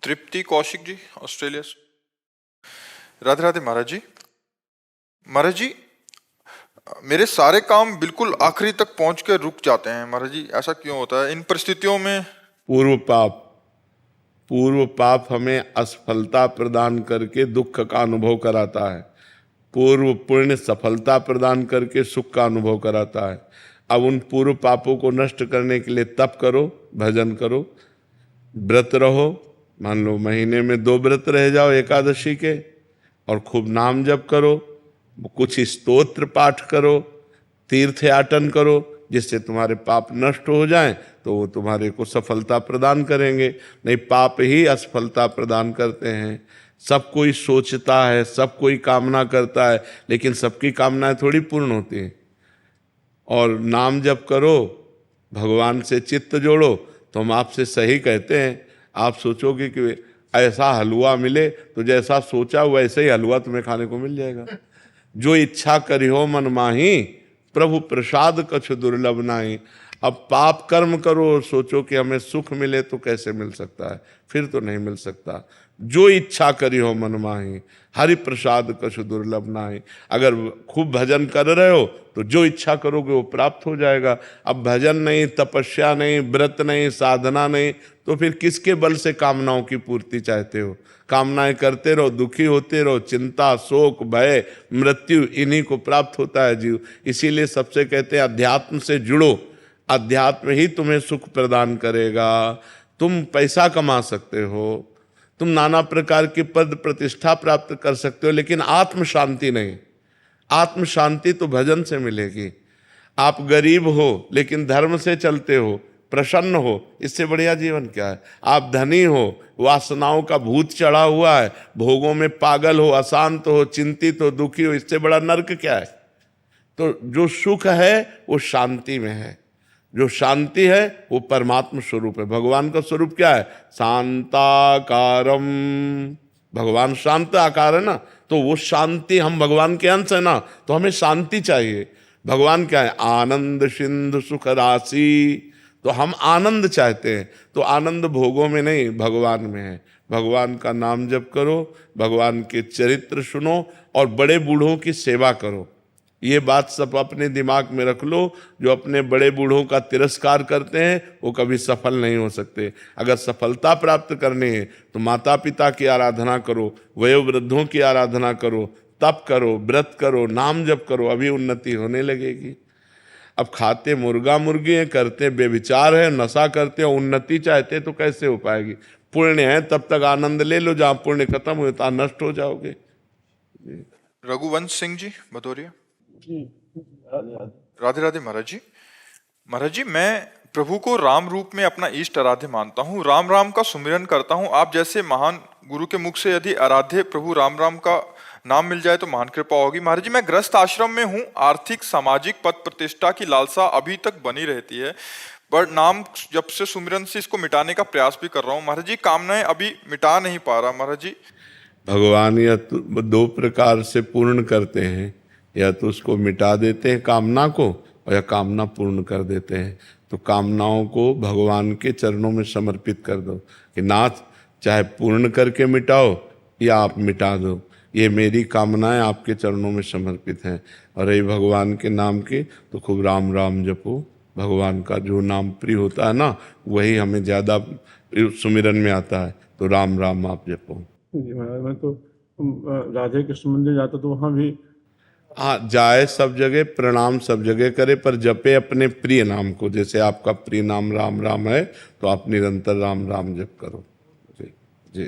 तृप्ति Kaushik ji, Australia से। राधे राधे महाराज जी। महाराज जी, मेरे सारे काम बिल्कुल आखिरी तक पहुंच कर रुक जाते हैं महाराज जी, ऐसा क्यों होता है इन परिस्थितियों में? पूर्व पाप हमें असफलता प्रदान करके दुख का अनुभव कराता है। पूर्व पुण्य सफलता प्रदान करके सुख का अनुभव कराता है। अब उन पूर्व पापों को नष्ट करने के लिए तप करो, भजन करो, व्रत रहो। मान लो महीने में 2 व्रत रह जाओ एकादशी के, और खूब नाम जप करो, कुछ स्तोत्र पाठ करो, तीर्थयाटन करो, जिससे तुम्हारे पाप नष्ट हो जाएं, तो वो तुम्हारे को सफलता प्रदान करेंगे। नहीं, पाप ही असफलता प्रदान करते हैं। सब कोई सोचता है, सब कोई कामना करता है, लेकिन सबकी कामनाएं थोड़ी पूर्ण होती हैं। और नाम जप करो, भगवान से चित्त जोड़ो, तो हम आपसे सही कहते हैं। आप सोचोगे कि ऐसा हलवा मिले, तो जैसा सोचा वैसे ही हलवा तुम्हें खाने को मिल जाएगा। जो इच्छा करिहो मन माही, प्रभु प्रसाद कछु दुर्लभ नाही। अब पाप कर्म करो और सोचो कि हमें सुख मिले, तो कैसे मिल सकता है? फिर तो नहीं मिल सकता। जो इच्छा करिहो मन माही, हरि प्रसाद कछु दुर्लभ नाही। अगर खूब भजन कर रहे हो तो जो इच्छा करोगे वो प्राप्त हो जाएगा। अब भजन नहीं, तपस्या नहीं, व्रत नहीं, साधना नहीं, तो फिर किसके बल से कामनाओं की पूर्ति चाहते हो? कामनाएं करते रहो, दुखी होते रहो, चिंता, शोक, भय, मृत्यु, इन्हीं को प्राप्त होता है जीव। इसीलिए सबसे कहते हैं अध्यात्म से जुड़ो, अध्यात्म ही तुम्हें सुख प्रदान करेगा। तुम पैसा कमा सकते हो, तुम नाना प्रकार की पद प्रतिष्ठा प्राप्त कर सकते हो, लेकिन आत्म शांति नहीं। आत्म शांति तो भजन से मिलेगी। आप गरीब हो लेकिन धर्म से चलते हो, प्रसन्न हो, इससे बढ़िया जीवन क्या है? आप धनी हो, वासनाओं का भूत चढ़ा हुआ है, भोगों में पागल हो, अशांत हो, चिंतित हो, दुखी हो, इससे बड़ा नरक क्या है? तो जो सुख है वो शांति में है। जो शांति है वो परमात्मा स्वरूप है। भगवान का स्वरूप क्या है? शांताकारम। भगवान शांत आकार है ना, तो वो शांति, हम भगवान के अंश है ना, तो हमें शांति चाहिए। भगवान क्या है? आनंद सिंधु सुख राशि। तो हम आनंद चाहते हैं, तो आनंद भोगों में नहीं, भगवान में है। भगवान का नाम जप करो, भगवान के चरित्र सुनो, और बड़े बूढ़ों की सेवा करो। ये बात सब अपने दिमाग में रख लो। जो अपने बड़े बूढ़ों का तिरस्कार करते हैं वो कभी सफल नहीं हो सकते। अगर सफलता प्राप्त करनी है तो माता पिता की आराधना करो, वयोवृद्धों की आराधना करो, तप करो, व्रत करो, नाम जप करो, अभी उन्नति होने लगेगी। अब खाते मुर्गा मुर्गी हैं, करते व्यभिचार है, नशा करते हैं, उन्नति चाहते तो कैसे हो पाएगी? पुण्य है तब तक आनंद ले लो, जहाँ पुण्य खत्म होता नष्ट हो जाओगे। रघुवंश सिंह जी, भदौरिया। राधे राधे महाराज जी। महाराज जी, मैं प्रभु को राम रूप में अपना इष्ट आराध्य मानता हूँ, राम राम का सुमिरन करता हूँ। आप जैसे महान गुरु के मुख से यदि आराध्य प्रभु राम राम का नाम मिल जाए तो महान कृपा होगी। महाराज जी, मैं ग्रस्त आश्रम में हूँ, आर्थिक सामाजिक पद प्रतिष्ठा की लालसा अभी तक बनी रहती है, पर नाम जब से सुमिरन से इसको मिटाने का प्रयास भी कर रहा हूँ। महाराज जी, कामनाएं अभी मिटा नहीं पा रहा। महाराज जी, भगवान या तो 2 प्रकार से पूर्ण करते हैं, या तो उसको मिटा देते हैं कामना को, और या कामना पूर्ण कर देते हैं। तो कामनाओं को भगवान के चरणों में समर्पित कर दो कि नाथ, चाहे पूर्ण करके मिटाओ या आप मिटा दो, ये मेरी कामनाएं आपके चरणों में समर्पित हैं। और ये भगवान के नाम की तो खूब राम राम जपो। भगवान का जो नाम प्रिय होता है ना, वही हमें ज़्यादा सुमिरन में आता है, तो राम राम आप जपो। मैं तो राधे कृष्ण मंदिर जाता तो वहाँ भी हाँ, जाए सब जगह, प्रणाम सब जगह करे, पर जपे अपने प्रिय नाम को। जैसे आपका प्रिय नाम राम राम है, तो आप निरंतर राम राम जप करो।